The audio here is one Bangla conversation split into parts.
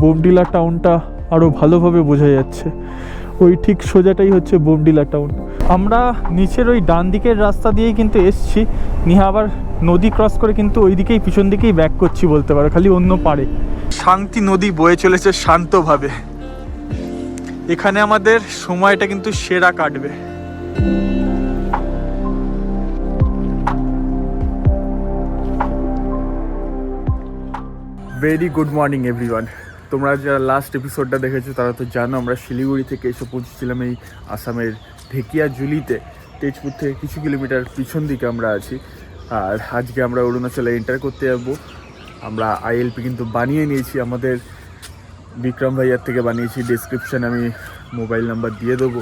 বোমডিলা টাউনটা আরও ভালোভাবে বোঝা যাচ্ছে। ওই ঠিক সোজাটাই হচ্ছে বোমডিলা টাউন। আমরা নিচের ওই ডান দিকের রাস্তা দিয়েই কিন্তু এসছি, নিয়ে আবার নদী ক্রস করে কিন্তু ওই দিকেই পিছন দিকেই ব্যাক করছি বলতে পারো, খালি অন্য পারে। শান্তি নদী বয়ে চলেছে শান্তভাবে। এখানে আমাদের সময়টা কিন্তু সেরা কাটবে। Very good morning everyone. তোমরা যারা লাস্ট এপিসোডটা দেখেছো তারা তো জানো আমরা শিলিগুড়ি থেকে এসে পৌঁছেছিলাম এই আসামের ঢেকিয়াজুলিতে। তেজপুর থেকে কিছু কিলোমিটার পিছন দিকে আমরা আছি। আর আজকে আমরা অরুণাচলে এন্টার করতে যাবো। আমরা আইএলপি কিন্তু বানিয়ে নিয়েছি, আমাদের বিক্রম ভাইয়ার থেকে বানিয়েছি। ডেসক্রিপশানে আমি মোবাইল নাম্বার দিয়ে দেবো।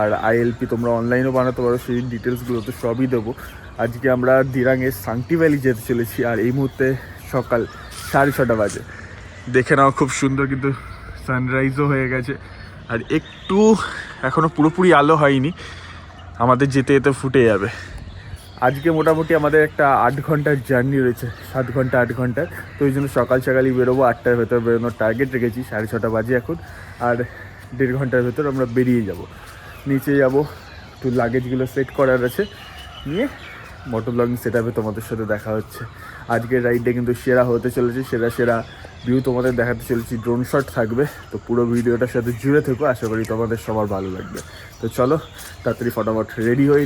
আর আইএলপি তোমরা অনলাইনেও বানাতে পারো, সেই ডিটেলসগুলো তো সবই দেবো। আজকে আমরা দিরাঙের সাংটি ভ্যালি যেতে চলেছি। আর এই মুহূর্তে সকাল 6:30 বাজে। দেখে নাও খুব সুন্দর কিন্তু সানরাইজও হয়ে গেছে। আর একটু এখনও পুরোপুরি আলো হয়নি, আমাদের যেতে যেতে ফুটে যাবে। আজকে মোটামুটি আমাদের একটা 8 ঘন্টার জার্নি রয়েছে, 7 ঘন্টা 8 ঘন্টার। তো ওই জন্য সকাল সকালই বেরোবো, 8টার ভেতর বেরোনোর টার্গেট রেখেছি। 6:30 বাজে এখন। আর 1.5 ঘন্টার ভেতর আমরা বেরিয়ে যাব। নিচে যাব, একটু লাগেজগুলো সেট করার আছে, নিয়ে মোটর ব্লগিং সেট আপে তোমাদের সাথে দেখা হচ্ছে। আজকের রাইডটা কিন্তু সেরা হতে চলেছে, সেরা ভিউ তোমাদের দেখাতে চলেছি। ড্রোন শট থাকবে, তো পুরো ভিডিওটার সাথে জুড়ে থেকো, আশা করি তোমাদের সবার ভালো লাগবে। তো চলো তাড়াতাড়ি ফটাফট রেডি হয়ে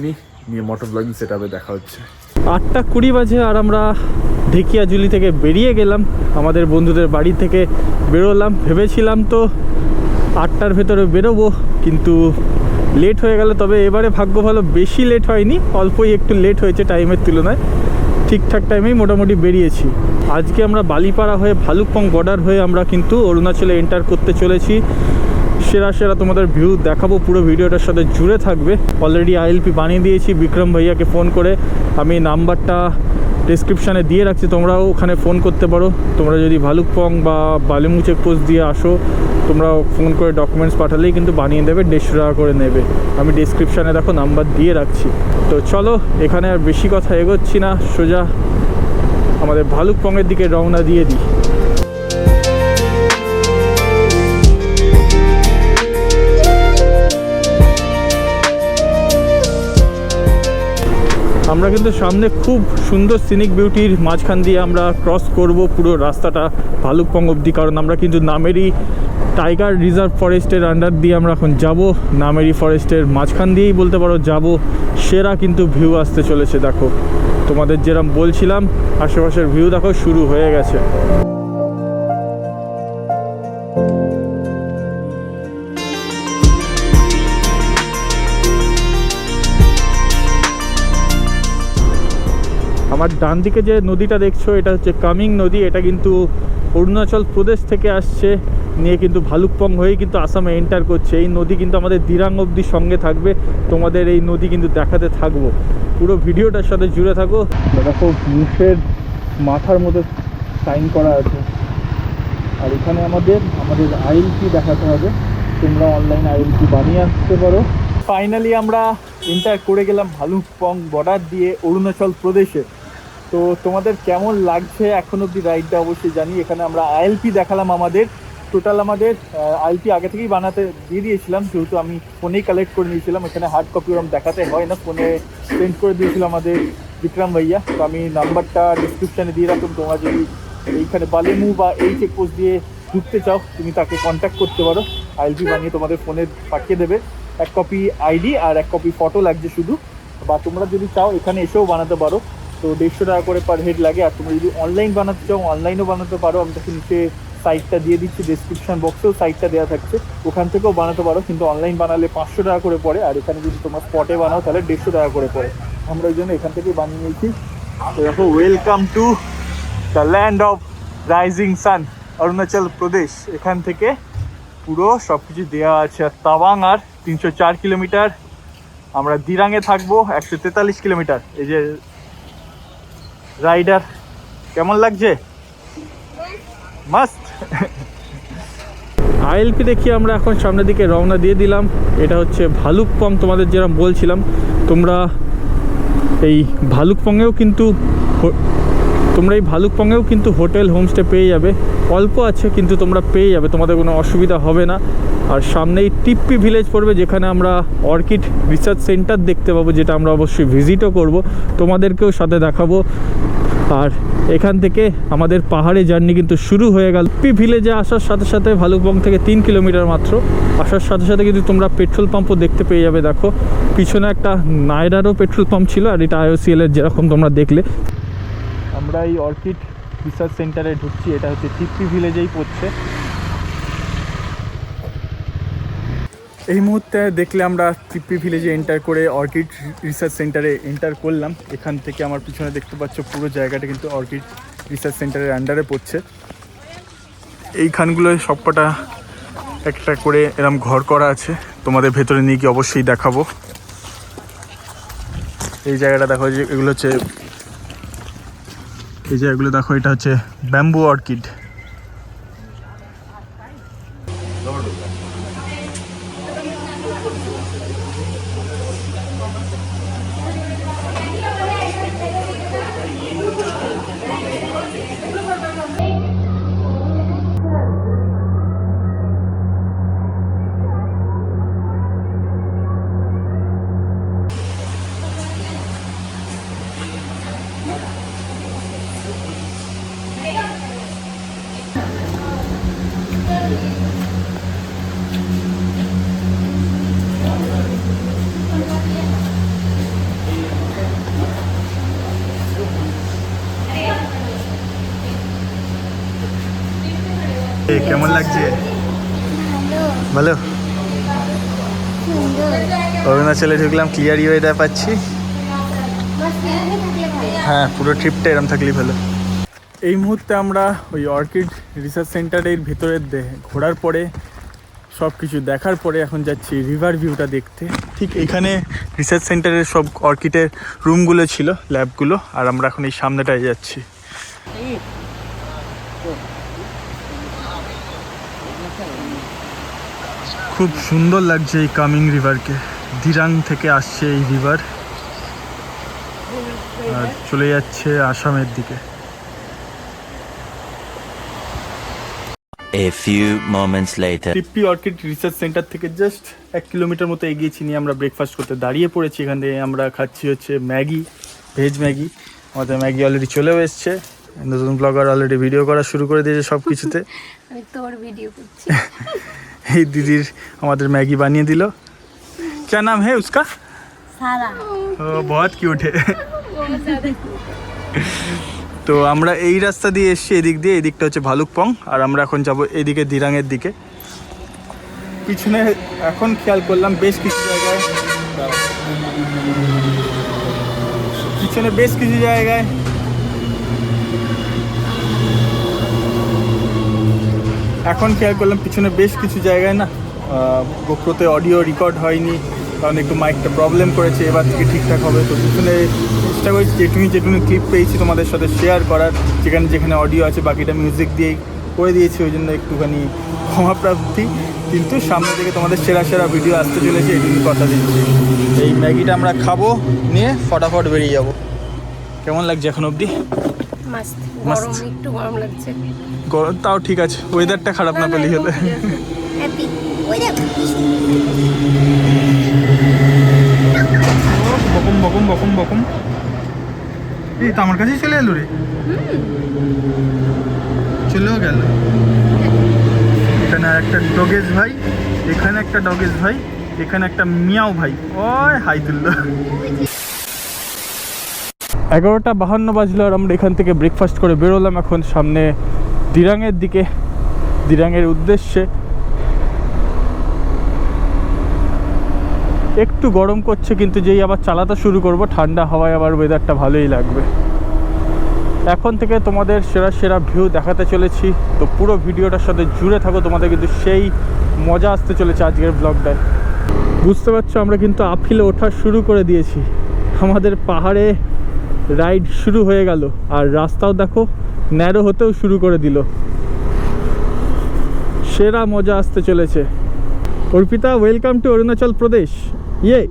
নিয়ে মোটর ব্লগিং সেট আপে দেখা হচ্ছে। 8:20 বাজে আর আমরা ঢেকিয়াজুলি থেকে বেরিয়ে গেলাম। আমাদের বন্ধুদের বাড়ি থেকে বেরোলাম, ভেবেছিলাম তো 8টার ভেতরে বেরোবো, কিন্তু লেট হয়ে গেল। তবে এবারে ভাগ্য ভালো, বেশি লেট হয়নি, অল্পই একটু লেট হয়েছে টাইমের তুলনায়। ঠিকঠাক টাইমেই মোটামুটি বেরিয়েছি। আজকে আমরা বালিপাড়া হয়ে ভালুকপং বর্ডার হয়ে আমরা কিন্তু অরুণাচলে এন্টার করতে চলেছি। সেরা তোমাদের ভিউ দেখাবো, পুরো ভিডিওটার সাথে জুড়ে থাকবে। অলরেডি আইএলপি বানিয়ে দিয়েছি বিক্রম ভাইয়াকে ফোন করে। আমি নাম্বারটা ডেসক্রিপশানে দিয়ে রাখছি, তোমরাও ওখানে ফোন করতে পারো। তোমরা যদি ভালুকপং বা বালিমু চেকপোস্ট দিয়ে আসো, তোমরা ফোন করে ডকুমেন্টস পাঠালেই কিন্তু বানিয়ে দেবে, 150 টাকা করে নেবে। আমি ডেসক্রিপশানে দেখো নাম্বার দিয়ে রাখছি। তো চলো এখানে আর বেশি কথা এগোচ্ছি না, সোজা আমাদের ভালুকপংয়ের দিকে রওনা দিয়ে দিই। আমরা কিন্তু সামনে খুব সুন্দর সিনিক বিউটির মাঝখান দিয়ে আমরা ক্রস করব পুরো রাস্তাটা ভালুকপং অবধি, কারণ আমরা কিন্তু নামেরি টাইগার রিজার্ভ ফরেস্টের আন্ডার দিয়ে আমরা এখন যাব। নামেরি ফরেস্টের মাঝখান দিয়েই বলতে পারো যাব। সেরা কিন্তু ভিউ আসতে চলেছে, দেখো তোমাদের যেরকম বলছিলাম আশেপাশের ভিউ দেখো শুরু হয়ে গেছে। আমার ডান দিকে যে নদীটা দেখছো এটা হচ্ছে কামিং নদী। এটা কিন্তু অরুণাচল প্রদেশ থেকে আসছে, নিয়ে কিন্তু ভালুকপং হয়ে কিন্তু আসামে এন্টার করছে। এই নদী কিন্তু আমাদের দিরাং অবধি সঙ্গে থাকবে, তোমাদের এই নদী কিন্তু দেখাতে থাকবো। পুরো ভিডিওটার সাথে জুড়ে থাকো। দেখো মুখের মাথার মধ্যে সাইন করা আছে। আর এখানে আমাদের আইএলপি দেখাতে হবে, তোমরা অনলাইন আইএলপি বানিয়ে আসতে পারো। ফাইনালি আমরা এন্টার করে গেলাম ভালুকপং বর্ডার দিয়ে অরুণাচল প্রদেশে। তো তোমাদের কেমন লাগছে এখন অবধি রাইডটা অবশ্যই জানি। এখানে আমরা আইএলপি দেখালাম, আমাদের টোটাল আমাদের আইএলপি আগে থেকেই বানাতে দিয়ে দিয়েছিলাম, যেহেতু আমি ফোনেই কালেক্ট করে নিয়েছিলাম। এখানে হার্ড কপি ওরকম দেখাতে হয় না, ফোনে সেন্ড করে দিয়েছিল আমাদের বিক্রম ভাইয়া। তো আমি নাম্বারটা ডিসক্রিপশানে দিয়ে রাখুন, তোমরা যদি এইখানে বালিমু বা এই চেকপোস্ট দিয়ে ঢুকতে চাও তুমি তাকে কন্ট্যাক্ট করতে পারো। আইএলপি বানিয়ে তোমাদের ফোনে পাঠিয়ে দেবে। 1 কপি আইডি আর 1 কপি ফটো লাগছে শুধু, বা তোমরা যদি চাও এখানে এসেও বানাতে পারো। তো 150 টাকা করে পার হেড লাগে। আর তোমরা যদি অনলাইন বানাতে চাও অনলাইনেও বানাতে পারো। আমি তাকে নিচে সাইটটা দিয়ে দিচ্ছি, ডেসক্রিপশন বক্সেও সাইটটা দেওয়া থাকছে, ওখান থেকেও বানাতে পারো। কিন্তু অনলাইন বানালে 500 টাকা করে পড়ে, আর এখানে যদি তোমরা স্পটে বানাও তাহলে 150 টাকা করে পড়ে। আমরা ওই জন্য এখান থেকেই বানিয়ে নিয়েছি। তো দেখো, welcome to the land of rising sun, Arunachal Pradesh. এখান থেকে পুরো সব কিছু দেওয়া আছে। আর তাওয়াং আর 304 কিলোমিটার, আমরা দিরাঙে থাকবো 143 কিলোমিটার। এই যে রাইডার, কেমন লাগছে? মাস্ট। আইএলপি দেখি আমরা এখন সামনের দিকে রওনা দিয়ে দিলাম। এটা হচ্ছে ভালুকপং, তোমাদের যেরকম বলছিলাম। তোমরা এই ভালুকপংয়েও কিন্তু তোমরা এই ভালুকপংয়েও কিন্তু হোটেল হোমস্টে পেয়ে যাবে, অল্প আছে কিন্তু তোমরা পেয়ে যাবে, তোমাদের কোনো অসুবিধা হবে না। আর সামনেই টিপ্পি ভিলেজ পড়বে, যেখানে আমরা অর্কিড রিসার্চ সেন্টার দেখতে পাবো, যেটা আমরা অবশ্যই ভিজিটও করব, তোমাদেরকেও সাথে দেখাবো। আর এখান থেকে আমাদের পাহাড়ে জার্নি কিন্তু শুরু হয়ে গেল। টিপ্পি ভিলেজে আসার সাথে সাথে ভালুকপং থেকে 3 কিলোমিটার মাত্র, আসার সাথে সাথে কিন্তু তোমরা পেট্রোল পাম্পও দেখতে পেয়ে যাবে। দেখো পিছনে একটা নায়ডারও পেট্রোল পাম্প ছিল, আর এটা IOCL এর যেরকম তোমরা দেখলে। আমরা এই অর্কিড রিসার্চ সেন্টারে ঢুকছি, এটা হচ্ছে টিপ্পি ভিলেজেই পড়ছে। এই মুহূর্তে দেখলে আমরা টিপ্পি ভিলেজে এন্টার করে অর্কিড রিসার্চ সেন্টারে এন্টার করলাম। এখান থেকে আমার পিছনে দেখতে পাচ্ছ পুরো জায়গাটা কিন্তু অর্কিড রিসার্চ সেন্টারের আন্ডারে পড়ছে। এইখানগুলোয় সবকটা একটা করে এরম ঘর করা আছে, তোমাদের ভেতরে নিয়ে গিয়ে অবশ্যই দেখাবো। এই জায়গাটা দেখো, যে এগুলো হচ্ছে, এই জায়গাগুলো দেখো, এটা হচ্ছে ব্যাম্বু অর্কিড। কেমন লাগছে? ভালো। অরুণাচলে ঢুকলাম, ক্লিয়ার ওয়েদার পাচ্ছি। হ্যাঁ, পুরো ট্রিপটা এরম থাকলেই ভালো। এই মুহূর্তে আমরা ওই অর্কিড রিসার্চ সেন্টারের ভেতরে ঘোরার পরে, সব কিছু দেখার পরে এখন যাচ্ছি রিভার ভিউটা দেখতে। ঠিক এখানে রিসার্চ সেন্টারের সব অর্কিডের রুমগুলো ছিল, ল্যাবগুলো, আর আমরা এখন এই সামনেটায় যাচ্ছি। খুব সুন্দর লাগছে এই কামিং রিভারকে। দিরাং থেকে আসছে এই রিভার, আর চলে যাচ্ছে আসামের দিকে। A few moments later. Tippi orchid research centre থেকে জাস্ট 1 কিলোমিটার মতো এগিয়েছি, নিয়ে আমরা ব্রেকফাস্ট করতে দাঁড়িয়ে পড়েছি। এখান থেকে আমরা খাচ্ছি হচ্ছে ম্যাগি, ভেজ ম্যাগি। আমাদের ম্যাগি অলরেডি চলেও এসছে, নতুন ব্লগার অলরেডি ভিডিও করা শুরু করে দিয়েছে সব কিছুতে। আমি তোর ভিডিও করছি। এই দিদির আমাদের ম্যাগি বানিয়ে দিল। क्या नाम है उसका? সারা। ও বহুত কিউট है। তো আমরা এই রাস্তা দিয়ে এসছি, এদিক দিয়ে, এদিকটা হচ্ছে ভালুকপং, আর আমরা এখন যাব এদিকে দিরাংয়ের দিকে। পিছনে এখন খেয়াল করলাম বেশ কিছু জায়গায়, পিছনে বেশ কিছু জায়গায় এখন খেয়াল করলাম পিছনে বেশ কিছু জায়গায় না গোপ্রোতে অডিও রেকর্ড হয়নি, কারণ একটু মাইকটা প্রবলেম করেছে। এবার থেকে ঠিকঠাক হবে। তো পিছনে চেষ্টা করেছি যেটুকু ক্লিপ পেয়েছি তোমাদের সাথে শেয়ার করার, যেখানে যেখানে অডিও আছে বাকিটা মিউজিক দিয়েই করে দিয়েছি, ওই জন্য একটুখানি ক্ষমাপ্রাপ্তি। কিন্তু সামনে থেকে তোমাদের সেরা সেরা ভিডিও আসতে চলেছে, এটুকু কথা দিচ্ছি। এই ম্যাগিটা আমরা খাবো, নিয়ে ফটাফট বেরিয়ে যাব। কেমন লাগছে এখন অবধি? মাস্ত, মাস্ত। গরম, একটু গরম লাগছে। গরম তাও ঠিক আছে, ওয়েদারটা খারাপ না পেলেই হতো। হ্যাপি। ওই দেখ। বকম বকম বকম বকম, এই তো আমার কাছেই চলে এলো রে, চলেও গেল। এখানে একটা ডগেজ ভাই, এখানে একটা ডগেজ ভাই, এখানে একটা মিয়াও ভাই, ওই হাই তুললো। 11:52 বাজলো, আর আমরা এখান থেকে ব্রেকফাস্ট করে বেরোলাম এখন সামনে দিরাংয়ের দিকে, দিরাংয়ের উদ্দেশ্যে। একটু গরম করছে, কিন্তু যেই আবার চালাতে শুরু করব ঠান্ডা হাওয়ায় আবার ওয়েদারটা ভালোই লাগবে। এখন থেকে তোমাদের সেরা সেরা ভিউ দেখাতে চলেছি, তো পুরো ভিডিওটার সাথে জুড়ে থাকো, তোমাদের কিন্তু সেই মজা আসতে চলেছে আজকের ব্লগটায়। বুঝতে পারছো, আমরা কিন্তু আপহিলে ওঠা শুরু করে দিয়েছি, আমাদের পাহাড়ে রাইড শুরু হয়ে গেল, আর রাস্তাও দেখো ন্যারো হতেও শুরু করে দিল। সেরা মজা আসতে চলেছে। Arpita, welcome to Arunachal Pradesh. ইয়ে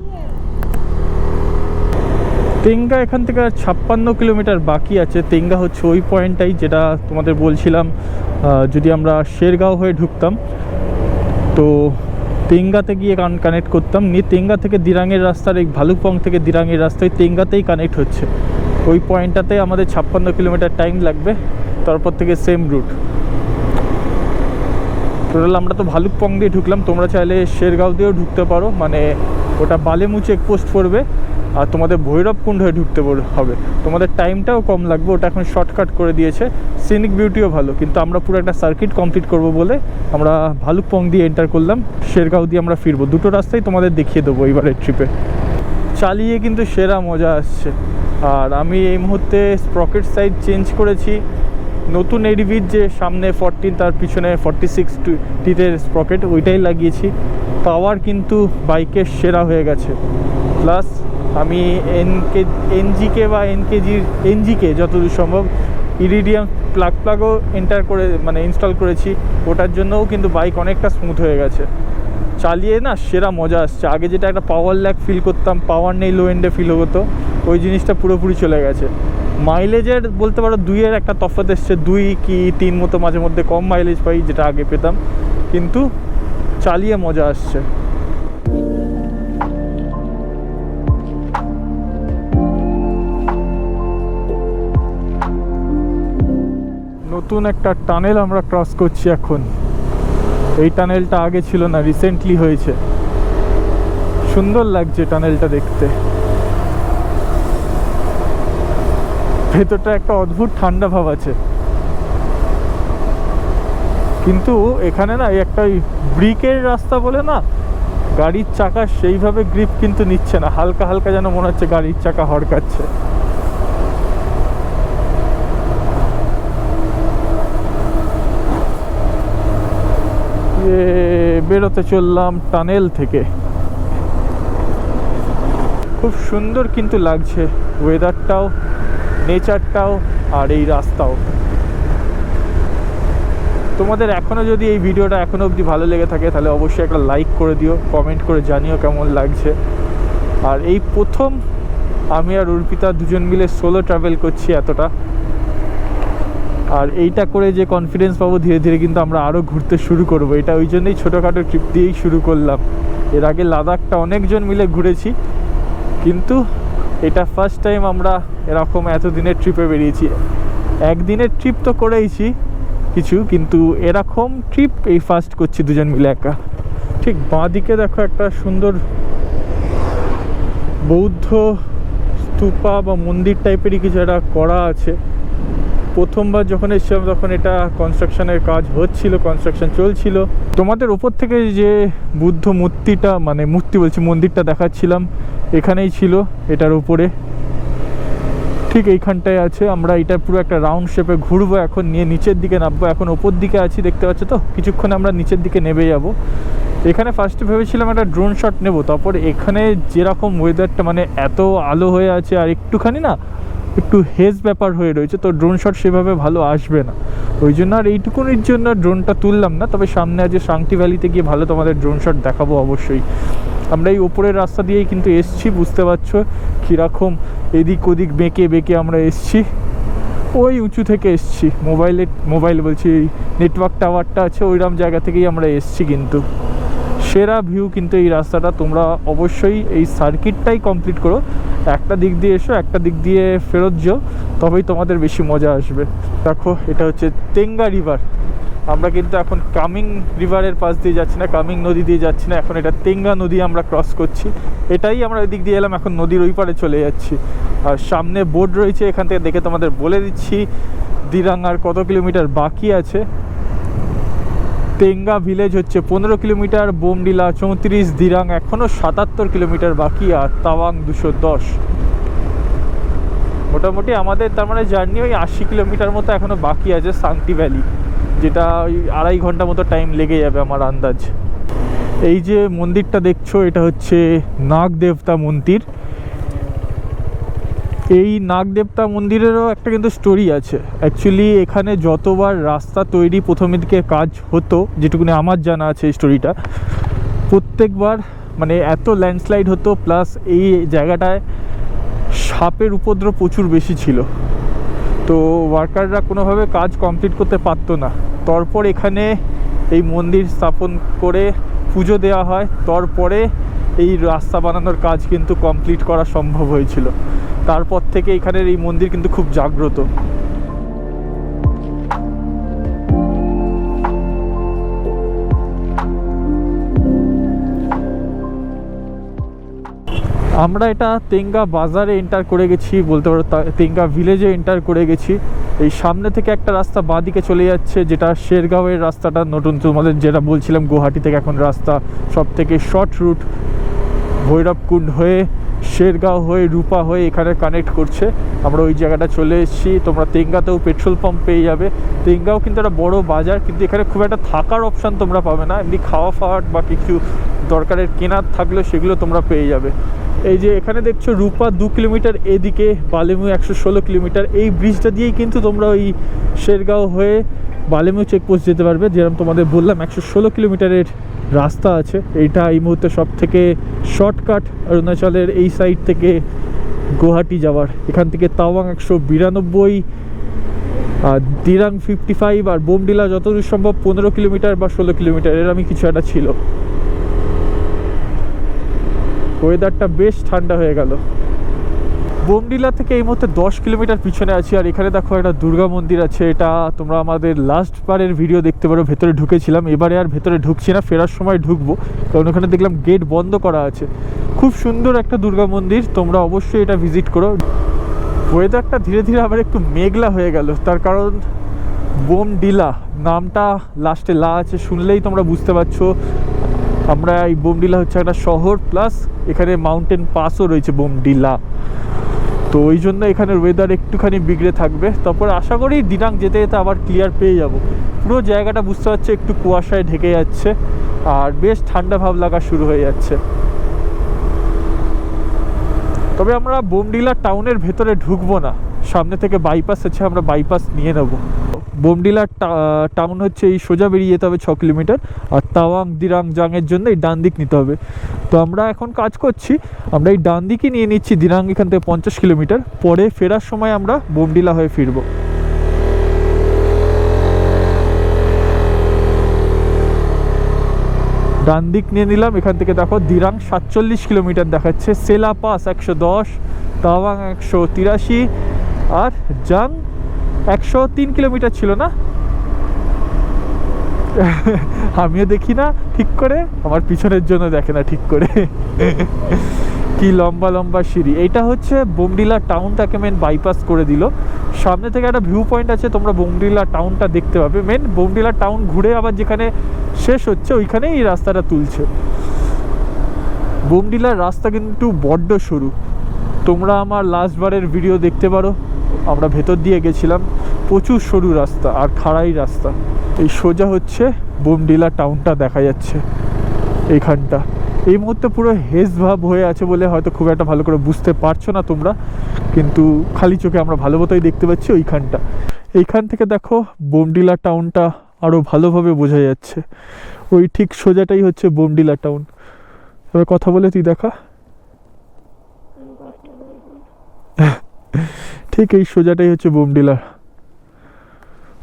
তেঙ্গা এখান থেকে আর 56 কিলোমিটার বাকি আছে। তেঙ্গা হচ্ছে ওই পয়েন্টটাই যেটা তোমাদের বলছিলাম, যদি আমরা শেরগাঁও হয়ে ঢুকতাম তো তেঙ্গাতে গিয়ে কানেক্ট করতাম, নিয়ে তেঙ্গা থেকে দিরাঙের রাস্তার, এই ভালুকপং থেকে দিরাঙের রাস্তায় তেঙ্গাতেই কানেক্ট হচ্ছে। ওই পয়েন্টটাতে আমাদের 56 কিলোমিটার টাইম লাগবে, তারপর থেকে সেম রুট। টোটাল আমরা তো ভালুকপং দিয়ে ঢুকলাম, তোমরা চাইলে শেরগাঁও দিয়েও ঢুকতে পারো, মানে ওটা বালেমু চেকপোস্ট পড়বে, আর তোমাদের ভৈরবকুণ্ড হয়ে ঢুকতে হবে। তোমাদের টাইমটাও কম লাগবে, ওটা এখন শর্টকাট করে দিয়েছে। সিনিক বিউটিও ভালো, কিন্তু আমরা পুরো একটা সার্কিট কমপ্লিট করব বলে আমরা ভালুকপং দিয়ে এন্টার করলাম, শেরগাঁও দিয়ে আমরা ফিরবো। দুটো রাস্তাই তোমাদের দেখিয়ে দেবো এবারের ট্রিপে। চালিয়ে কিন্তু সেরা মজা আসছে। আর আমি এই মুহূর্তে স্প্রকেট সাইজ চেঞ্জ করেছি, নতুন এডিভির যে সামনে 14 তার পিছনে 46 টিতের স্প্রকেট, ওইটাই লাগিয়েছি। পাওয়ার কিন্তু বাইকের সেরা হয়ে গেছে। প্লাস আমি এনজিকে বা এনজিকে যতদূর সম্ভব ইরিডিয়াম প্লাগও ইনস্টল করেছি, ওটার জন্যও কিন্তু বাইক অনেকটা স্মুথ হয়ে গেছে। চালিয়ে না সেরা মজা আসছে। আগে যেটা একটা পাওয়ার ল্যাগ ফিল করতাম, পাওয়ার নেই লো এন্ডে ফিল হতো, ওই জিনিসটা পুরোপুরি চলে গেছে। মাইলেজের বলতে পারো 2-এর একটা তফাৎ এসছে, 2 কি 3 মতো মাঝে মধ্যে কম মাইলেজ পাই যেটা আগে পেতাম, কিন্তু চালিয়ে মজা আসছে। নতুন একটা টানেল আমরা ক্রস করছি এখন। এই টানেলটা আগে ছিল না, রিসেন্টলি হয়েছে। সুন্দর লাগছে টানেলটা দেখতে। ভেতরটা একটা অদ্ভুত ঠান্ডা ভাব আছে, কিন্তু এখানে না একটা ব্রিকের রাস্তা বলে না, গাড়ির চাকা সেইভাবে গ্রিপ কিন্তু নিচ্ছে না, হালকা হালকা যেন মনে হচ্ছে গাড়ির চাকা হড়কাচ্ছে। বেরোতে চললাম টানেল থেকে। খুব সুন্দর কিন্তু লাগছে ওয়েদারটাও, নেচারটাও, আর এই রাস্তাও। তোমাদের এখনও যদি এই ভিডিওটা এখনও অবধি ভালো লেগে থাকে তাহলে অবশ্যই একটা লাইক করে দিও, কমেন্ট করে জানিও কেমন লাগছে। আর এই প্রথম আমি আর অর্পিতা দুজন মিলে সোলো ট্রাভেল করছি এতটা, আর এইটা করে যে কনফিডেন্স পাবো, ধীরে ধীরে কিন্তু আমরা আরও ঘুরতে শুরু করবো। এটা ওই জন্যই ছোটোখাটো ট্রিপ দিয়েই শুরু করলাম। এর আগে লাদাখটা অনেকজন মিলে ঘুরেছি, কিন্তু এটা ফার্স্ট টাইম আমরা এরকম এতদিনের ট্রিপে বেরিয়েছি। একদিনের ট্রিপ তো করেইছি কিছু, কিন্তু এরকম ট্রিপ এই ফার্স্ট করছি দুজন মিলে একা। ঠিক বাঁ দিকে দেখো একটা সুন্দর বৌদ্ধ স্তূপা বা মন্দির টাইপেরই কিছু একটা করা আছে। প্রথমবার যখন এসেছিলাম তখন এটা কনস্ট্রাকশনের কাজ হচ্ছিল, কনস্ট্রাকশন চলছিল। তোমাদের ওপর থেকে যে বুদ্ধ মূর্তিটা, মানে মূর্তি বলছি, মন্দিরটা দেখাচ্ছিলাম, এখানেই ছিল, এটার উপরে ঠিক এইখানটায় আছে। আমরা এটা পুরো একটা রাউন্ড শেপে ঘুরবো এখন, নিয়ে নিচের দিকে নামবো। এখন ওপর দিকে আছি, দেখতে পাচ্ছ তো, কিছুক্ষণে আমরা নিচের দিকে নেমে যাব। এখানে ফার্স্টে ভেবেছিলাম একটা ড্রোন শট নেব, তারপর এখানে যেরকম ওয়েদারটা, মানে এত আলো হয়ে আছে আর একটুখানি না একটু হেজ ব্যাপার হয়ে রয়েছে, তো ড্রোন শট সেভাবে ভালো আসবে না। ওই জন্য আর এইটুকুনির জন্য ড্রোনটা তুললাম না। তবে সামনে আজ সাংটি ভ্যালিতে গিয়ে ভালো তোমাদের ড্রোন শট দেখাবো অবশ্যই। আমরা এই ওপরের রাস্তা দিয়েই কিন্তু এসছি, বুঝতে পারছো কীরকম এদিক ওদিক বেঁকে বেঁকে আমরা এসছি। ওই উঁচু থেকে এসছি, মোবাইল বলছি, নেটওয়ার্ক টাওয়ারটা আছে ওইরকম জায়গা থেকেই আমরা এসছি। কিন্তু সেরা ভিউ কিন্তু এই রাস্তাটা। তোমরা অবশ্যই এই সার্কিটটাই কমপ্লিট করো, একটা দিক দিয়ে এসো, একটা দিক দিয়ে ফেরত যাও, তবেই তোমাদের বেশি মজা আসবে। দেখো এটা হচ্ছে তেঙ্গা রিভার। আমরা কিন্তু এখন কামিং রিভারের পাশ দিয়ে যাচ্ছি না, কামিং নদী দিয়ে যাচ্ছি না, এখন এটা তেঙ্গা নদী আমরা ক্রস করছি। এটাই আমরা ওই দিক দিয়ে এলাম, এখন নদীর ওই পারে চলে যাচ্ছি। আর সামনে বোর্ড রয়েছে, এখান থেকে দেখে তোমাদের বলে দিচ্ছি দিরাং আর কত কিলোমিটার বাকি আছে। তেঙ্গা ভিলেজ হচ্ছে 15 কিলোমিটার, বোমডিলা 34, দিরাং এখনও 77 কিলোমিটার বাকি, আর তাওয়াং 210। মোটামুটি আমাদের তার মানে জার্নি ওই 80 কিলোমিটার মতো এখনও বাকি আছে সাংটি ভ্যালি, যেটা ওই 2.5 ঘন্টা মতো টাইম লেগে যাবে আমার আন্দাজ। এই যে মন্দিরটা দেখছো, এটা হচ্ছে নাগ দেবতা মন্দির। এই নাগ দেবতা মন্দিরেরও একটা কিন্তু স্টোরি আছে। অ্যাকচুয়ালি এখানে যতবার রাস্তা তৈরি প্রথমের দিকে কাজ হতো, যেটুকুনি আমার জানা আছে এই স্টোরিটা, প্রত্যেকবার মানে এত ল্যান্ডস্লাইড হতো, প্লাস এই জায়গাটায় সাপের উপদ্রব প্রচুর বেশি ছিল, তো ওয়ার্কাররা কোনোভাবে কাজ কমপ্লিট করতে পারতো না। তারপর এখানে এই মন্দির স্থাপন করে পুজো দেওয়া হয়, তারপরে এই রাস্তা বানানোর কাজ কিন্তু কমপ্লিট করা সম্ভব হয়েছিল। তারপর থেকে এখানের এই মন্দির কিন্তু খুব জাগ্রত। আমরা এটা তেঙ্গা বাজারে এন্টার করে গেছি, বলতে পারো তেঙ্গা ভিলেজে এন্টার করে গেছি। এই সামনে থেকে একটা রাস্তা বাঁদিকে চলে যাচ্ছে, যেটা শেরগাঁওয়ের রাস্তাটা, নতুন তোমাদের যেটা বলছিলাম গুয়াহাটি থেকে এখন রাস্তা সব থেকে শর্ট রুট ভৈরবকুণ্ড হয়ে শেরগাঁও হয়ে রূপা হয়ে এখানে কানেক্ট করছে। আমরা ওই জায়গাটা চলে এসেছি। তোমরা তেঙ্গাতেও পেট্রোল পাম্প পেয়ে যাবে। তেঙ্গাও কিন্তু একটা বড় বাজার, কিন্তু এখানে খুব একটা থাকার অপশান তোমরা পাবে না। এমনি খাওয়া ফাওয়ার বা কিছু দরকারের কেনার থাকলেও সেগুলো তোমরা পেয়ে যাবে। এই যে এখানে দেখছো রূপা 2 কিলোমিটার, এদিকে বালেমু 116 কিলোমিটার। এই ব্রিজটা দিয়েই কিন্তু তোমরা ওই শেরগাঁও হয়ে বালেমু চেকপোস্ট যেতে পারবে। যেরকম তোমাদের বললাম 116 কিলোমিটারের রাস্তা আছে। এইটা এই মুহূর্তে সব থেকে শর্টকাট অরুণাচলের এই সাইড থেকে গুয়াহাটি যাওয়ার। এখান থেকে তাওয়াং 192, আর দিরাং 55, আর বোমডিলা যতদূর সম্ভব 15 কিলোমিটার বা 16 কিলোমিটার এরকমই কিছু একটা ছিল। ওয়েদারটা বেশ ঠান্ডা হয়ে গেল। বোমডিলা থেকে এই মুহূর্তে 10 কিলোমিটার পিছনে আছি। আর এখানে দেখো একটা দুর্গা মন্দির আছে। এটা তোমরা আমাদের লাস্ট বারের ভিডিও দেখতে পারো, ভেতরে ঢুকেছিলাম। এবারে আর ভেতরে ঢুকছি না, ফেরার সময় ঢুকবো, কারণ ওখানে দেখলাম গেট বন্ধ করা আছে। খুব সুন্দর একটা দুর্গা মন্দির, তোমরা অবশ্যই এটা ভিজিট করো। ওয়েদারটা ধীরে ধীরে আবার একটু মেঘলা হয়ে গেল, তার কারণ বোমডিলা নামটা লাস্টে লা আছে, শুনলেই তোমরা বুঝতে পারছো আমরা এই বোমডিলা হচ্ছে একটা শহর, প্লাস এখানে মাউন্টেন পাসও রয়েছে বোমডিলা। তো ওই জন্য এখানের ওয়েদার একটুখানি বিগড়ে থাকবে। তারপর আশা করি দিনাং যেতে যেতে আবার ক্লিয়ার পেয়ে যাব। পুরো জায়গাটা বুঝতে পারছে একটু কুয়াশায় ঢেকে যাচ্ছে, আর বেশ ঠান্ডা ভাব লাগা শুরু হয়ে যাচ্ছে। তবে আমরা বোমডিলা টাউনের ভেতরে ঢুকবো না, সামনে থেকে বাইপাস আছে, আমরা বাইপাস নিয়ে নেব। বোমডিলা টাউন হচ্ছে এই সোজা বেরিয়ে যেতে হবে 6 কিলোমিটার, আর তাওয়াং দিরাং জাংয়ের জন্য এই ডান দিক নিতে হবে। তো আমরা এখন কাজ করছি, আমরা এই ডান দিকই নিয়ে নিচ্ছি দিরাং এখান থেকে 50 কিলোমিটার। পরে ফেরার সময় আমরা বোমডিলা হয়ে ফিরব। ডান দিক নিয়ে নিলাম। এখান থেকে দেখো দিরাং 47 কিলোমিটার দেখাচ্ছে, সেলা পাস 110, তাওয়াং 183, আর জাং 103 কিলোমিটার ছিল না? আমিও দেখি না ঠিক করে, আমার পিছনের জন্য দেখে না ঠিক করে। কি লম্বা লম্বা সিঁড়ি। এইটা হচ্ছে বোমডিলা টাউনটাকে মেন বাইপাস করে দিল। সামনে থেকে একটা ভিউ পয়েন্ট আছে, তোমরা বোমডিলা টাউনটা দেখতে পাবে। মেন বোমডিলা টাউন ঘুরে আবার যেখানে শেষ হচ্ছে ওইখানেই এই রাস্তাটা তুলছে। বোমডিলার রাস্তা কিন্তু বড্ড সরু, তোমরা আমার লাস্ট বারের ভিডিও দেখতে পারো, আমরা ভেতর দিয়ে গেছিলাম। প্রচুর সরু রাস্তা আর খাড়াই রাস্তা। এই সোজা হচ্ছে বোমডিলা টাউনটা দেখা যাচ্ছে এইখানটা। এই মুহূর্তে পুরো হেজ ভাব হয়ে আছে বলে হয়তো খুব একটা ভালো করে বুঝতে পারছো না তোমরা, কিন্তু খালি চোখে আমরা ভালো মতোই দেখতে পাচ্ছি ওইখানটা। এইখান থেকে দেখো বোমডিলা টাউনটা আরও ভালোভাবে বোঝা যাচ্ছে। ওই ঠিক সোজাটাই হচ্ছে বোমডিলা টাউন। এবার কথা বলে তুই দেখা, ঠিক এই সোজাটাই হচ্ছে বোমডিলা।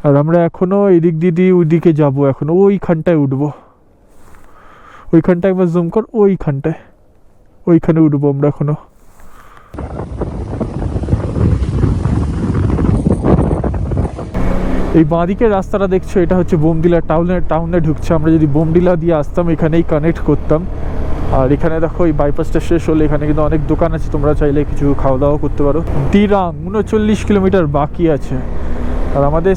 আর আমরা এখনো এদিক দিয়ে ওইদিকে যাবো, এখনো ওইখানটায় উঠবো। ওইখানটায় একবার জুম কর, ওইখানটায়, ওইখানে উঠবো আমরা এখনো। এই বাঁদিকের রাস্তাটা দেখছো, এটা হচ্ছে বোমডিলা টাউনে ঢুকছে। আমরা যদি বোমডিলা দিয়ে আসতাম এখানেই কানেক্ট করতাম। আর এখানে দেখো এই বাইপাসটা শেষ হলে এখানে কিন্তু অনেক দোকান আছে, তোমরা চাইলে কিছু খাওয়া দাওয়া করতে পারো। দিরাং 39 কিলোমিটার বাকি আছে। আর আমাদের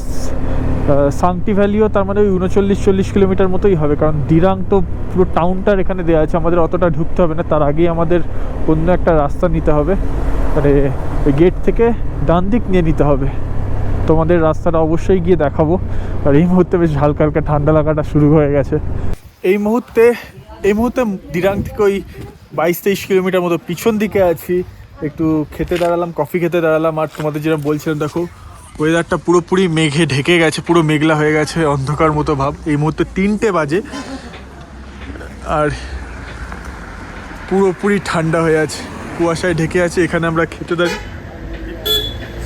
সাংটি ভ্যালিও তার মানে ওই 39-40 কিলোমিটার মতোই হবে, কারণ দিরাং তো পুরো টাউনটার এখানে দেওয়া আছে। আমাদের অতটা ঢুকতে হবে না, তার আগেই আমাদের অন্য একটা রাস্তা নিতে হবে, মানে ওই গেট থেকে ডান দিক নিয়ে নিতে হবে। তোমাদের রাস্তাটা অবশ্যই গিয়ে দেখাবো। আর এই মুহূর্তে বেশ হালকা হালকা ঠান্ডা লাগাটা শুরু হয়ে গেছে। এই মুহূর্তে দিরাং থেকে ওই 22-23 কিলোমিটার মতো পিছন দিকে আছি। একটু খেতে দাঁড়ালাম, কফি খেতে দাঁড়ালাম। আর তোমাদের যেটা বলছিলাম, দেখো ওয়েদারটা পুরোপুরি মেঘে ঢেকে গেছে, পুরো মেঘলা হয়ে গেছে, অন্ধকার মতো ভাব। এই মুহূর্তে 3টে বাজে আর পুরোপুরি ঠান্ডা হয়ে আছে, কুয়াশায় ঢেকে আছে। এখানে আমরা খেতে দাঁড়িয়ে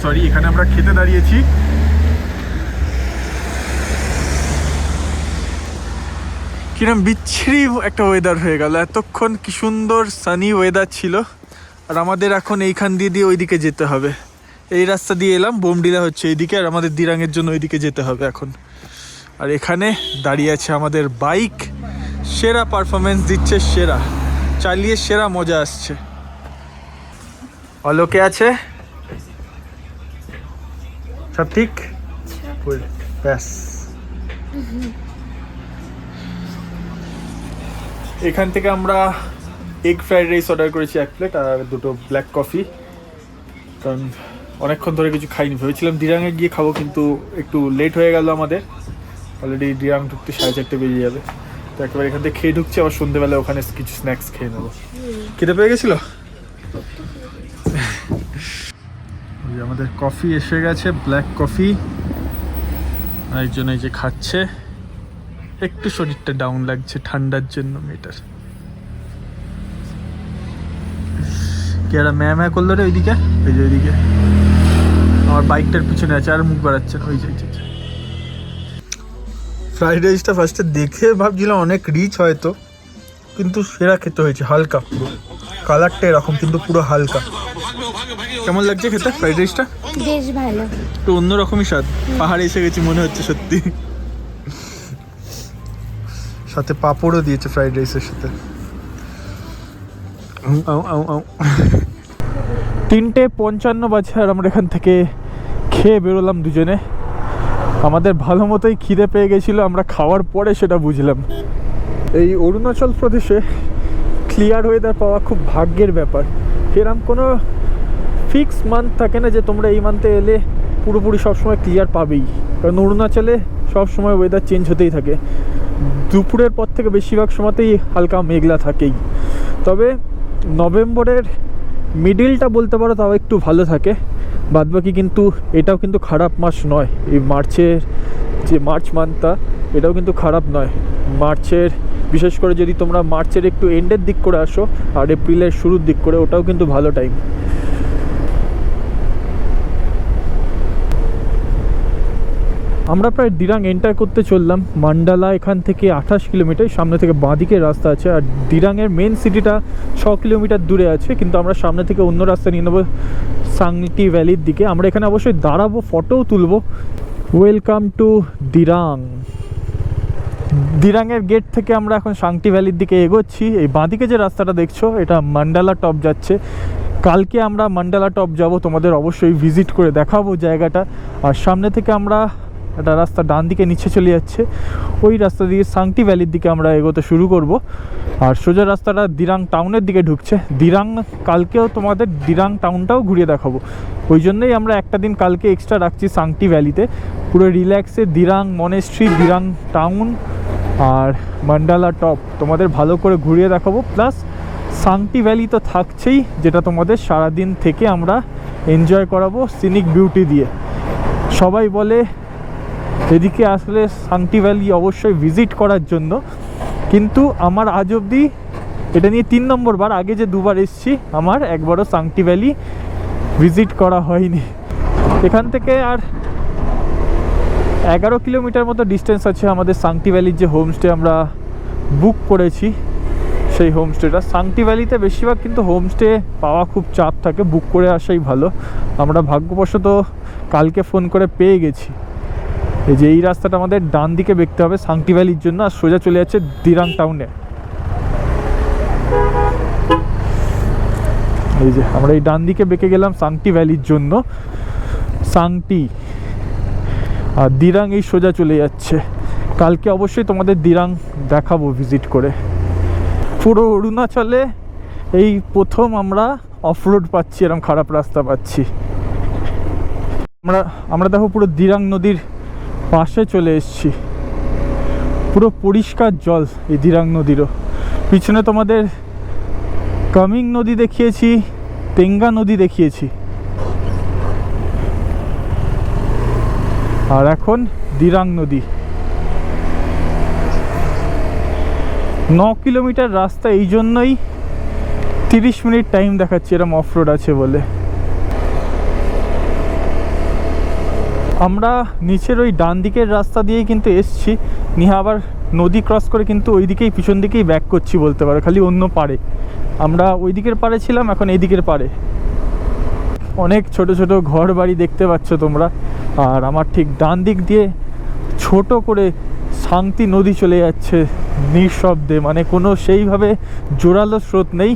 সরি, এখানে আমরা খেতে দাঁড়িয়েছি। কিরম বিচ্ছিরি একটা ওয়েদার হয়ে গেল, এতক্ষণ কি সুন্দর সানি ওয়েদার ছিল, আর আমাদের এখন এইখান দিয়ে ওইদিকে যেতে হবে। এই রাস্তা দিয়ে এলাম, বোমডিলা হচ্ছে এইদিকে, আর আমাদের দিরাঙের জন্য ওইদিকে যেতে হবে এখন। আর এখানে দাঁড়িয়ে আছে আমাদের বাইক, সেরা পারফরমেন্স দিচ্ছে, সেরা চালিয়ে সেরা মজা আসছে। অলোকে আছে, সব ঠিক, ব্যাস। এখান থেকে আমরা এগ ফ্রাইড রাইস অর্ডার করেছি 1 প্লেট, আর 2টো ব্ল্যাক কফি, কারণ অনেকক্ষণ ধরে কিছু খাইনি। ভেবেছিলাম দিরাঙে গিয়ে খাবো, কিন্তু একটু লেট হয়ে গেল আমাদের, অলরেডি দিরাং ঢুকতে 4:30 বেজে যাবে। তো একেবারে এখান থেকে খেয়ে ঢুকছি, আবার সন্ধ্যেবেলা ওখানে কিছু স্ন্যাক্স খেয়ে নেবো। খেতে পেয়ে গেছিল। আমাদের কফি এসে গেছে, ব্ল্যাক কফি, আরেকজন এই যে খাচ্ছে। একটু শরীরটা ডাউন লাগছে ঠান্ডার জন্য মেয়েটার। কেরা ম্যা করলো রে ওইদিকে, ওই যে ওইদিকে আমার বাইকটার পিছনে আছে, আর মুখ বাড়াচ্ছেন ওই যে। ফ্রাইড রাইসটা ফার্স্টে দেখে ভাবছিলাম অনেক রিচ হয়তো, কিন্তু সেরা খেতে হয়েছে, হালকা, পুরো কালারটা এরকম কিন্তু পুরো হালকা। কেমন লাগছে খেতে ফ্রাইড রাইসটা? বেশ ভালো, একটু অন্যরকমই স্বাদ, পাহাড়ে এসে গেছি মনে হচ্ছে সত্যি। সাথে পাঁপড়ও দিয়েছে ফ্রাইড রাইসের সাথে। 3:55 বাজে, আর আমরা এখান থেকে খেয়ে বেরোলাম দুজনে। আমাদের ভালো মতোই খিদে পেয়ে গেছিলো, আমরা খাওয়ার পরে সেটা বুঝলাম। এই অরুণাচল প্রদেশে ক্লিয়ার ওয়েদার পাওয়া খুব ভাগ্যের ব্যাপার। এরকম কোনো ফিক্স মান্থ থাকে না যে তোমরা এই মান্থে এলে পুরোপুরি সবসময় ক্লিয়ার পাবেই, কারণ অরুণাচলে সবসময় ওয়েদার চেঞ্জ হতেই থাকে। দুপুরের পর থেকে বেশিরভাগ সময়তেই হালকা মেঘলা থাকেই। তবে নভেম্বরের মিডিলটা বলতে পারো তাও একটু ভালো থাকে, বাদবাকি কিন্তু এটাও কিন্তু খারাপ মাস নয়। এই মার্চের যে মার্চ মান্থটা, এটাও কিন্তু খারাপ নয়। মার্চের বিশেষ করে যদি তোমরা মার্চের একটু এন্ডের দিক করে আসো, আর এপ্রিলের শুরুর দিক করে, ওটাও কিন্তু ভালো টাইম। আমরা প্রায় দিরাং এন্টার করতে চললাম। মান্ডালা এখান থেকে 28 কিলোমিটার, সামনে থেকে বাঁদিকের রাস্তা আছে, আর দিরাঙের মেন সিটিটা 6 কিলোমিটার দূরে আছে, কিন্তু আমরা সামনে থেকে অন্য রাস্তা নিয়ে নেবো সাংটি ভ্যালির দিকে। আমরা এখানে অবশ্যই দাঁড়াবো, ফটোও তুলবো। Welcome to Dirang. দিরাঙের গেট থেকে আমরা এখন সাংটি ভ্যালির দিকে এগোচ্ছি। এই বাঁদিকে যে রাস্তাটা দেখছো, এটা মান্ডালা টপ যাচ্ছে। কালকে আমরা মান্ডালা টপ যাব, তোমাদের অবশ্যই ভিজিট করে দেখাবো জায়গাটা। আর সামনে থেকে আমরা একটা রাস্তা ডান দিকে নিচে চলে যাচ্ছে, ওই রাস্তা দিয়ে সাংটি ভ্যালির দিকে আমরা এগোতে শুরু করব। আর সোজা রাস্তাটা দিরাং টাউনের দিকে ঢুকছে। দিরাং কালকেও তোমাদের দিরাং টাউনটাও ঘুরিয়ে দেখাবো, ওই জন্যই আমরা একটা দিন কালকে এক্সট্রা রাখছি সাংটি ভ্যালিতে। পুরো রিল্যাক্সে দিরাং মনেস্ট্রি, দিরাং টাউন আর মান্ডালা টপ তোমাদের ভালো করে ঘুরিয়ে দেখাবো। প্লাস সাংটি ভ্যালি তো থাকছেই, যেটা তোমাদের সারাদিন থেকে আমরা এনজয় করাবো সিনিক বিউটি দিয়ে। সবাই বলে এদিকে আসলে সাংটি ভ্যালি অবশ্যই ভিজিট করার জন্য, কিন্তু আমার আজ অবধি এটা নিয়ে 3 নম্বর বার। আগে যে 2বার এসেছি, আমার একবারও সাংটি ভ্যালি ভিজিট করা হয়নি। এখান থেকে আর 11 কিলোমিটার মতো ডিস্টেন্স আছে আমাদের সাংটি ভ্যালির যে হোমস্টে আমরা বুক করেছি, সেই হোমস্টেটা। সাংটি ভ্যালিতে বেশিরভাগ কিন্তু হোমস্টে পাওয়া খুব চাপ থাকে, বুক করে আসাই ভালো। আমরা ভাগ্যবশত কালকে ফোন করে পেয়ে গেছি। এই যে এই রাস্তাটা আমাদের ডান দিকে বেঁকতে হবে সাংটি ভ্যালির জন্য, আর সোজা চলে যাচ্ছে দিরাং টাউনে। এই যে আমরা এই ডান দিকে বেঁকে গেলাম সাংটি ভ্যালির জন্য, সাংটি। আর দিরাং এই সোজা চলে যাচ্ছে। কালকে অবশ্যই তোমাদের দিরাং দেখাবো ভিজিট করে। পুরো অরুণাচলে এই প্রথম আমরা অফরোড পাচ্ছি, এরকম খারাপ রাস্তা পাচ্ছি। আমরা দেখো পুরো দিরাং নদীর পাশে চলে এসেছি, পুরো পরিষ্কার জল এই দিরাং নদীরও। পিছনে তোমাদের কামিং নদী দেখিয়েছি, তেঙ্গা নদী দেখিয়েছি, আর এখন দিরাং নদী। 9 কিলোমিটার রাস্তা, এই জন্যই 30 মিনিট টাইম দেখাচ্ছি এরকম অফরোড আছে বলে। আমরা নিচের ওই ডান দিকের রাস্তা দিয়েই কিন্তু এসছি, নিয়ে আবার নদী ক্রস করে কিন্তু ওই দিকেই পিছন দিকেই ব্যাক করছি বলতে পারো, খালি অন্য পারে। আমরা ওই দিকের পারে ছিলাম, এখন এই দিকের পারে। অনেক ছোট ছোট ঘর বাড়ি দেখতে পাচ্ছ তোমরা। আর আমার ঠিক ডান দিক দিয়ে ছোট করে শান্তি নদী চলে যাচ্ছে নিঃশব্দে, মানে কোনো সেইভাবে জোরালো স্রোত নেই,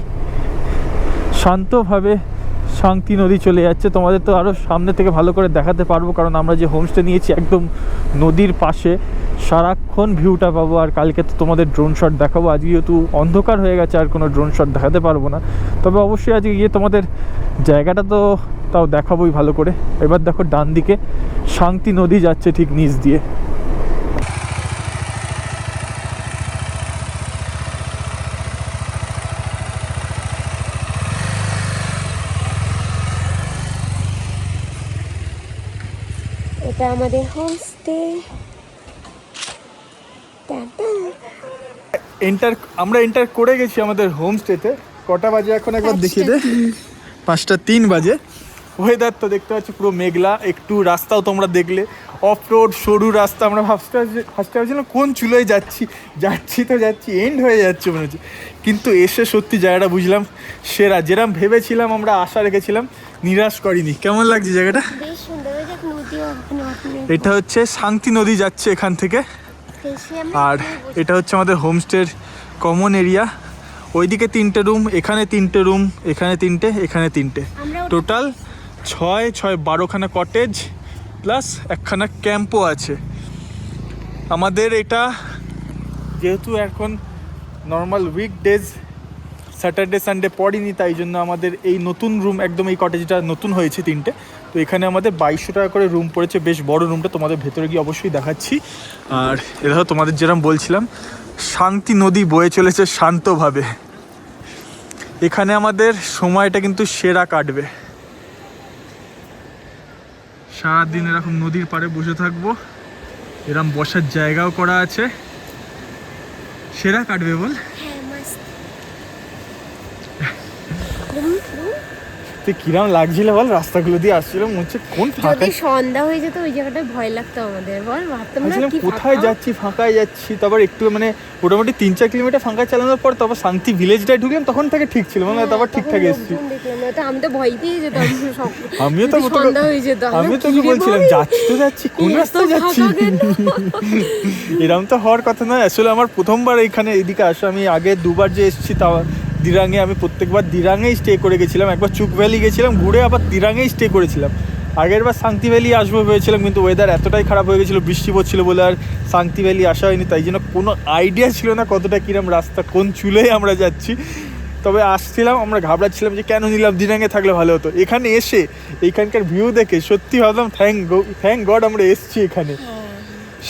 শান্তভাবে শান্তি নদী চলে যাচ্ছে। তোমাদের তো আরও সামনে থেকে ভালো করে দেখাতে পারবো, কারণ আমরা যে হোমস্টে নিয়েছি একদম নদীর পাশে, সারাক্ষণ ভিউটা পাবো। আর কালকে তো তোমাদের ড্রোন শট দেখাবো, আজকে যেহেতু অন্ধকার হয়ে গেছে আর কোনো ড্রোন শট দেখাতে পারবো না, তবে অবশ্যই আজকে গিয়ে তোমাদের জায়গাটা তো তাও দেখাবোই ভালো করে। এবার দেখো ডান দিকে শান্তি নদী যাচ্ছে ঠিক নিচ দিয়ে। এটা আমাদের হোমস্টে। আমরা এন্টার করে গেছি আমাদের হোমস্টেতে। কটা বাজে এখন একবার দেখিয়ে দে। 5:03 বাজে। ওয়েদার তো দেখতে পাচ্ছি পুরো মেঘলা, একটু রাস্তাও তোমরা দেখলে অফ রোড সরু রাস্তা। আমরা ফার্স্টে ভাবছিলাম কোন চুলোয় যাচ্ছি তো যাচ্ছি, এন্ড হয়ে যাচ্ছে মনে হচ্ছে, কিন্তু এসে সত্যি জায়গাটা বুঝলাম সেরা। যেরকম ভেবেছিলাম আমরা আশা রেখেছিলাম, নিরাশ করিনি। কেমন লাগছে জায়গাটা? বেশ সুন্দর, ওই যে নদীও এটা হচ্ছে শান্তি নদী যাচ্ছে এখান থেকে। আর এটা হচ্ছে আমাদের হোমস্টের কমন এরিয়া। ওইদিকে 3টে রুম, এখানে 3টে রুম, এখানে 3টে, এখানে 3টে, টোটাল 12খানা কটেজ প্লাস একখানা ক্যাম্পও আছে। আমাদের এটা যেহেতু এখন নর্মাল উইকডেজ, স্যাটারডে সানডে পড়েনি, তাই জন্য আমাদের এই নতুন রুম, একদম এই কটেজটা নতুন হয়েছে 3টে, তো এখানে আমাদের 2200 টাকা করে রুম পড়েছে। বেশ বড় রুমটা, তোমাদের ভেতরে গিয়ে অবশ্যই দেখাচ্ছি। আর এটাও তোমাদের যেরকম বলছিলাম, শান্তি নদী বয়ে চলেছে শান্তভাবে। এখানে আমাদের সময়টা কিন্তু সেরা কাটবে। সারাদিন এরকম নদীর পাড়ে বসে থাকবো, এরকম বসার জায়গাও করা আছে, সেরা কাটবে বল। তুই কিরম লাগছিল বল, রাস্তাগুলো দিয়ে আসছিল মনে হচ্ছে কোন ফাঁকা। যদি সন্ধ্যা হয়ে যেত ওই জায়গাটায় ভয় লাগতো আমাদের, বল ভাবতাম না কি কোথায় যাচ্ছি, ফাঁকায় যাচ্ছি। তারপর একটু মানে মোটামুটি 3-4 কিলোমিটার ফাঁকা চালানোর পর তারপর শান্তি ভিলেজটায় ঢুকলাম, তখন থেকে ঠিক ছিল, মানে তারপর ঠিকঠাক এসেছি। আমি তো ভয় পেয়ে যেতাম, আমিও তো সন্ধ্যা হয়ে যেত। আমিও তোকে বলছিলাম যাচ্ছি কোন রাস্তায় যাচ্ছি। এরকম তো হওয়ার কথা নয়। আসলে আমার প্রথমবার এখানে এদিকে আসা, আমি আগে 2বার যে এসেছি তাও দিরাঙে, আমি প্রত্যেকবার দিরাঙেই স্টে করে গেছিলাম। একবার চুক ভ্যালি গেছিলাম ঘুরে, আবার দিরাঙেই স্টে করেছিলাম। আগের বার শান্তি ভ্যালি আসবো ভেবেছিলাম, কিন্তু ওয়েদার এতটাই খারাপ হয়ে গেছিলো, বৃষ্টি পড়ছিল বলে আর শান্তি ভ্যালি আসা হয়নি। তাই জন্য কোনো আইডিয়া ছিল না কতটা কিরম রাস্তা, কোন চুলেই আমরা যাচ্ছি। তবে আসছিলাম, আমরা ঘাবড়াচ্ছিলাম যে কেন নিলাম, দিরাঙে থাকলে ভালো হতো। এখানে এসে এইখানকার ভিউ দেখে সত্যি ভাবলাম থ্যাংক গড আমরা এসছি এখানে।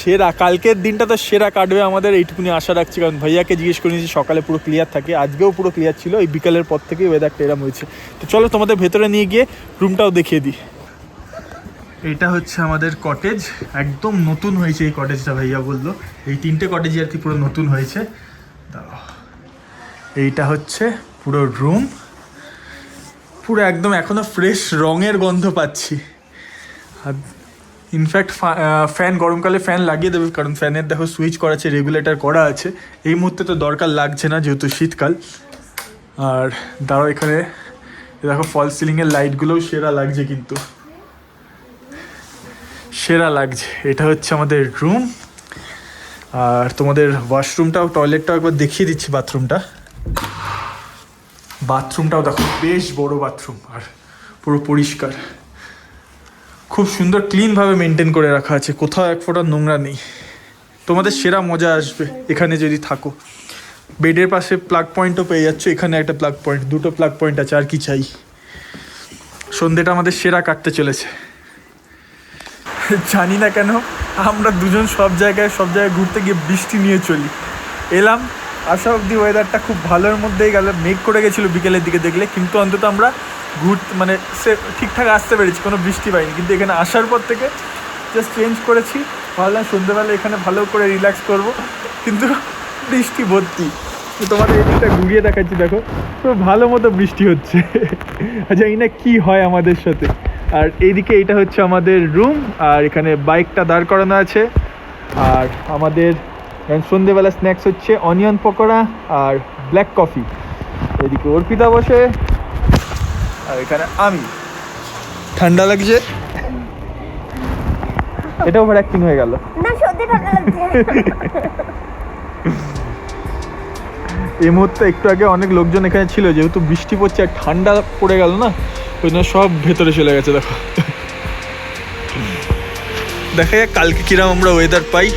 সেরা, কালকের দিনটা তো সেরা কাটবে আমাদের, এইটুকুনি আশা রাখছি। কারণ ভাইয়াকে জিজ্ঞেস করে নিয়েছি, সকালে পুরো ক্লিয়ার থাকে, আজকেও পুরো ক্লিয়ার ছিল, এই বিকালের পর থেকে ওয়েদারটা এরম হয়েছে। তো চলো তোমাদের ভেতরে নিয়ে গিয়ে রুমটাও দেখিয়ে দিই। এটা হচ্ছে আমাদের কটেজ, একদম নতুন হয়েছে এই কটেজটা, ভাইয়া বললো। এই 3টে কটেজই আর কি পুরো নতুন হয়েছে। এইটা হচ্ছে পুরো রুম, পুরো একদম এখনও ফ্রেশ রঙের গন্ধ পাচ্ছি। আর ইনফ্যাক্ট ফ্যান, গরমকালে ফ্যান লাগিয়ে দেবে, কারণ ফ্যানের দেখো সুইচ করা আছে, রেগুলেটর করা আছে। এই মুহূর্তে তো দরকার লাগছে না যেহেতু শীতকাল। আর দাঁড়াও, এখানে দেখো ফল সিলিংয়ের লাইটগুলোও সেরা লাগছে, কিন্তু সেরা লাগছে। এটা হচ্ছে আমাদের রুম। আর তোমাদের ওয়াশরুমটাও, টয়লেটটাও একবার দেখিয়ে দিচ্ছি। বাথরুমটাও দেখো, বেশ বড় বাথরুম আর পুরো পরিষ্কার, খুব সুন্দর ক্লিনভাবে মেনটেন করে রাখা আছে, কোথাও এক ফোঁটা নোংরা নেই। তোমাদের সেরা মজা আসবে এখানে যদি থাকো। বেডের পাশে প্লাগ পয়েন্টও পেয়ে যাচ্ছ, এখানে একটা প্লাগ পয়েন্ট, 2টো প্লাগ পয়েন্ট আছে, আর কি চাই। সন্ধ্যেটা আমাদের সেরা কাটতে চলেছে। জানি না কেন আমরা দুজন সব জায়গায় ঘুরতে গিয়ে বৃষ্টি নিয়ে চলি। এলাম, আসা অবধি ওয়েদারটা খুব ভালোর মধ্যেই গেল, মেঘ করে গেছিলো বিকেলের দিকে দেখলে, কিন্তু অন্তত আমরা মানে সে ঠিকঠাক আসতে পেরেছি, কোনো বৃষ্টি পাইনি। কিন্তু এখানে আসার পর থেকে জাস্ট চেঞ্জ করেছি, ভাবলাম সন্ধ্যেবেলা এখানে ভালো করে রিল্যাক্স করব, কিন্তু বৃষ্টি ভর্তি। তোমাদের এদিকটা ঘুরিয়ে দেখাচ্ছি, দেখো পুরো ভালো মতো বৃষ্টি হচ্ছে। আচ্ছা, এই না কী হয় আমাদের সাথে। আর এইদিকে এটা হচ্ছে আমাদের রুম, আর এখানে বাইকটা দাঁড় করানো আছে। আর আমাদের সন্ধেবেলা স্ন্যাক্স হচ্ছে অনিয়ন পকোড়া আর ব্ল্যাক কফি। এদিকে অর্পিতা বসে, আর এখানে আমি। ঠান্ডা লাগছে, এটা ওভার অ্যাক্টিং হয়ে গেল। না সত্যি ঠান্ডা লাগছে। এই মুহূর্তে একটু আগে অনেক লোকজন এখানে ছিল, যেহেতু বৃষ্টি পড়ছে আর ঠান্ডা পড়ে গেল না, ওই জন্য সব ভেতরে চলে গেছে। দেখো দেখা যাক কালকে কিরম আমরা ওয়েদার পাই।